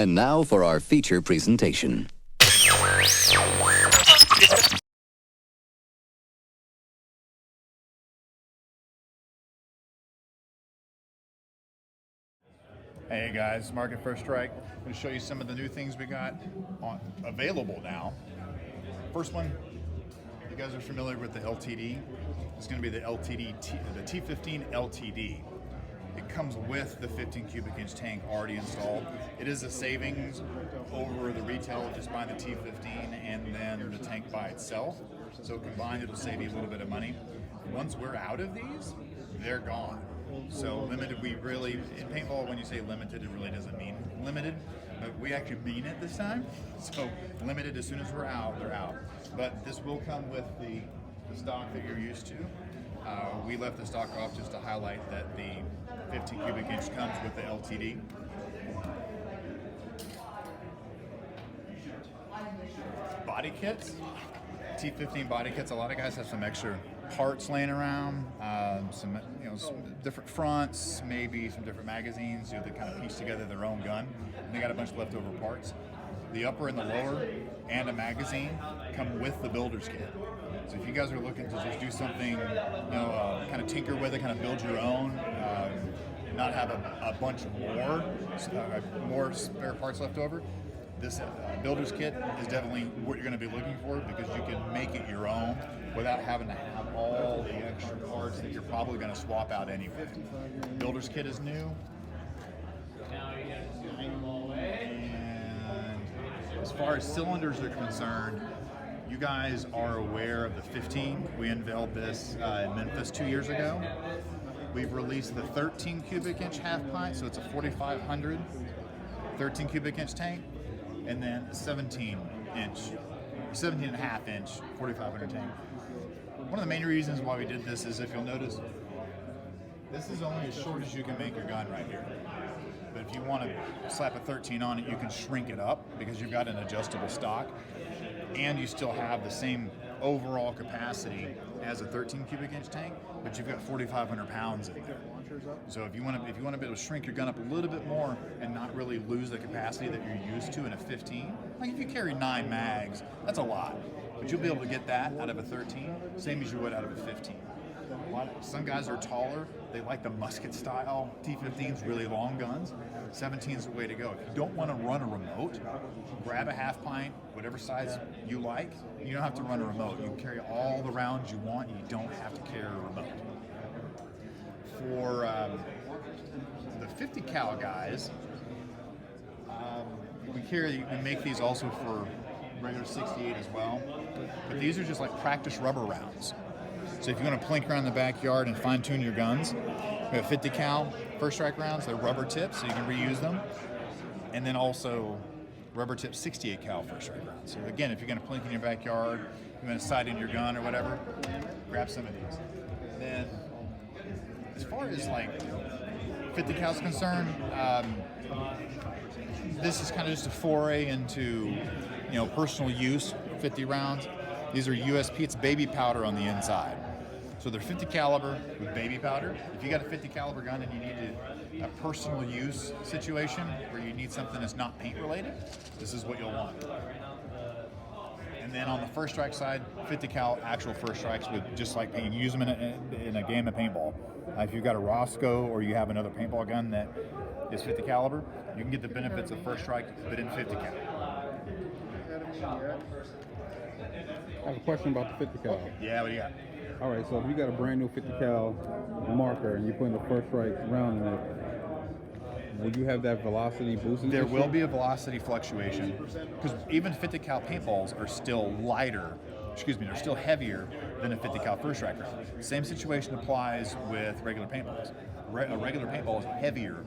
And now for our feature presentation. Hey guys, Mark at First Strike. I'm going to show you some of the new things we got available now. First one, you guys are familiar with the LTD. It's going to be the T15 LTD. It comes with the 15 cubic inch tank already installed. It is a savings over the retail of just buying the T15 and then the tank by itself. So combined, it'll save you a little bit of money. Once we're out of these, they're gone. So limited, in paintball, when you say limited, it really doesn't mean limited, but we actually mean it this time. So limited, as soon as we're out, they're out. But this will come with the stock that you're used to. We left the stock off just to highlight that the 15 cubic inch comes with the LTD. Body kits, T15 body kits. A lot of guys have some extra parts laying around, some different fronts, maybe some different magazines. They kind of piece together their own gun, and they got a bunch of leftover parts. The upper and the lower and a magazine come with the builder's kit. So if you guys are looking to just do something, kind of tinker with it, kind of build your own, not have a bunch more spare parts left over, this builder's kit is definitely what you're going to be looking for, because you can make it your own without having to have all the extra parts that you're probably going to swap out anyway. Builder's kit is new. And as far as cylinders are concerned, you guys are aware of the 15. We unveiled this in Memphis 2 years ago. We've released the 13 cubic inch half pint, so it's a 4,500 13 cubic inch tank, and then a 17 and a half inch 4,500 tank. One of the main reasons why we did this is, if you'll notice, this is only as short as you can make your gun right here. But if you want to slap a 13 on it, you can shrink it up because you've got an adjustable stock, and you still have the same overall capacity as a 13 cubic inch tank, but you've got 4,500 pounds in there. So if you want to be able to shrink your gun up a little bit more and not really lose the capacity that you're used to in a 15, like if you carry 9 mags, that's a lot, but you'll be able to get that out of a 13, same as you would out of a 15. Some guys are taller, they like the musket style T15s, really long guns. 17 is the way to go. If you don't want to run a remote, grab a half pint, whatever size you like. You don't have to run a remote. You can carry all the rounds you want, and you don't have to carry a remote. For the 50 cal guys, we make these also for regular 68 as well, but these are just like practice rubber rounds. So if you want to plink around the backyard and fine-tune your guns, we have 50 cal First Strike rounds. They're rubber tips, so you can reuse them. And then also rubber tip 68 cal First Strike rounds. So again, if you're going to plink in your backyard, you're going to sight in your gun or whatever, grab some of these. Then, as far as like 50 cal is concerned, this is kind of just a foray into personal use. 50 rounds. These are USP. It's baby powder on the inside. So they're 50 caliber with baby powder. If you got a 50 caliber gun and you need a personal use situation where you need something that's not paint related, this is what you'll want. And then on the First Strike side, 50 cal actual First Strikes with just like paint. You use them in a game of paintball. If you've got a Roscoe or you have another paintball gun that is 50 caliber, you can get the benefits of First Strike, but in 50 cal. I have a question about the 50 cal. Yeah, what do you got? All right, so if you got a brand new 50 cal marker and you're putting the First Strike round in it, will you have that velocity boosting? There will be a velocity fluctuation, because even 50 cal paintballs are still they're still heavier than a 50 cal First Strike round. Same situation applies with regular paintballs. A regular paintball is heavier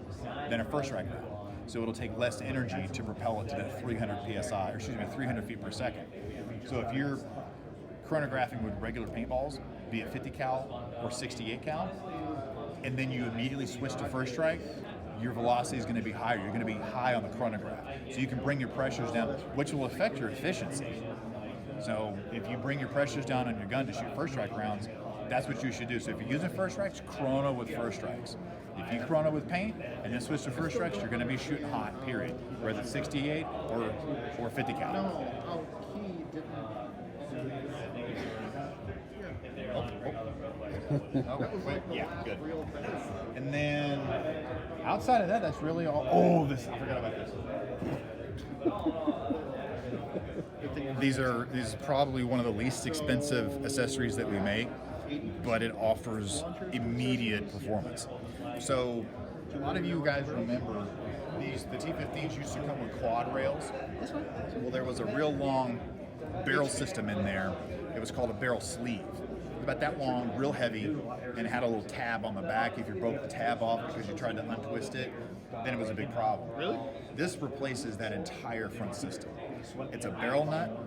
than a First Strike round, so it'll take less energy to propel it to that 300 feet per second. So if you're chronographing with regular paintballs, be it 50 cal or 68 cal, and then you immediately switch to First Strike, your velocity is going to be higher. You're going to be high on the chronograph. So you can bring your pressures down, which will affect your efficiency. So if you bring your pressures down on your gun to shoot First Strike rounds, that's what you should do. So if you're using First Strikes, chrono with First Strikes. If you run it with paint and then switch to first strikes, you're going to be shooting hot, period. Whether it's 68 or 50 cal. Oh, wait, yeah, good. And then outside of that, that's really all. Oh, this, I forgot about this. These is probably one of the least expensive accessories that we make, but it offers immediate performance. So a lot of you guys remember the T15s used to come with quad rails. Well, there was a real long barrel system in there. It was called a barrel sleeve. About that long, real heavy, and it had a little tab on the back. If you broke the tab off because you tried to untwist it, then it was a big problem. Really? This replaces that entire front system. It's a barrel nut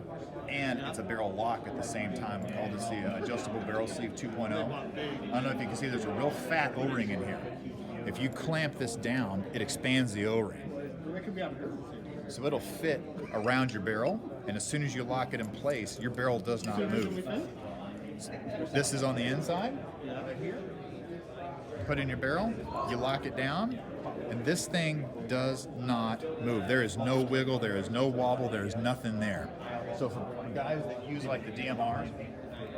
and it's a barrel lock at the same time. We call this the adjustable barrel sleeve 2.0. I don't know if you can see there's a real fat O-ring in here. If you clamp this down, it expands the O-ring. So it'll fit around your barrel, and as soon as you lock it in place, your barrel does not move. This is on the inside. Put in your barrel, you lock it down, and this thing does not move. There is no wiggle, there is no wobble, there is nothing there. So for guys that use like the DMR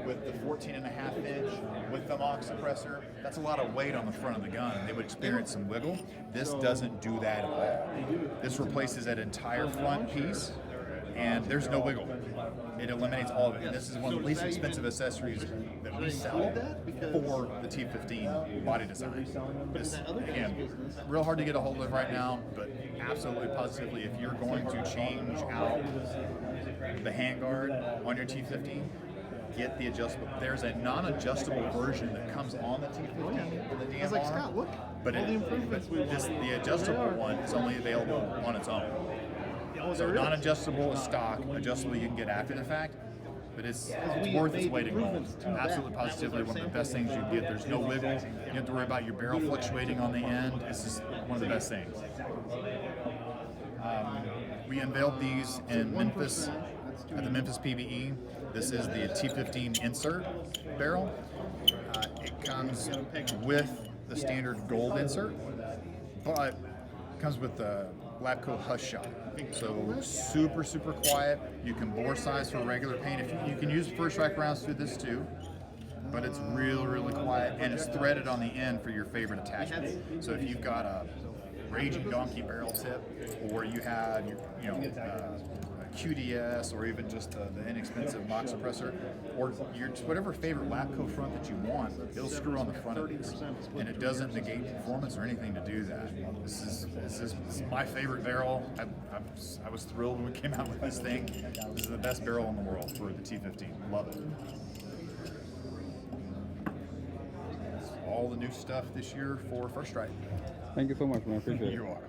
with the 14.5 inch with the Mach suppressor, that's a lot of weight on the front of the gun, and they would experience some wiggle. This doesn't do that at all. This replaces that entire front piece, and there's no wiggle. It eliminates all of it. And this is one of the least expensive accessories that we sell for the T15 body design. This, again, real hard to get a hold of right now, but absolutely positively, if you're going to change out the handguard on your T15, get the adjustable. There's a non-adjustable version that comes on the T15 with the DMR. I was like, Scott, look, but all the improvements we want. the adjustable one is only available on its own. So non-adjustable is stock, adjustable you can get after the fact, but it's worth its weight in gold. Absolutely positively one of the best things you can get. There's no wiggle. You don't have to worry about your barrel fluctuating on the end. This is one of the best things. We unveiled these in Memphis at the Memphis PBE. This is the T15 insert barrel. It comes with the standard gold insert, but it comes with the Labco Hush Shot. So super, super quiet. You can bore size for regular paint. If you can use first strike rounds through this too, but it's really, really quiet, and it's threaded on the end for your favorite attachment. So if you've got a Raging Donkey barrel tip, or you have a QDS, or even just the inexpensive Mach suppressor, or your whatever favorite Labco front that you want, it'll screw on the front of these, and it doesn't negate performance or anything to do that. This is my favorite barrel. I was thrilled when we came out with this thing. This is the best barrel in the world for the T15. Love it. All the new stuff this year for First Strike. Thank you so much, man. Appreciate it. You're welcome.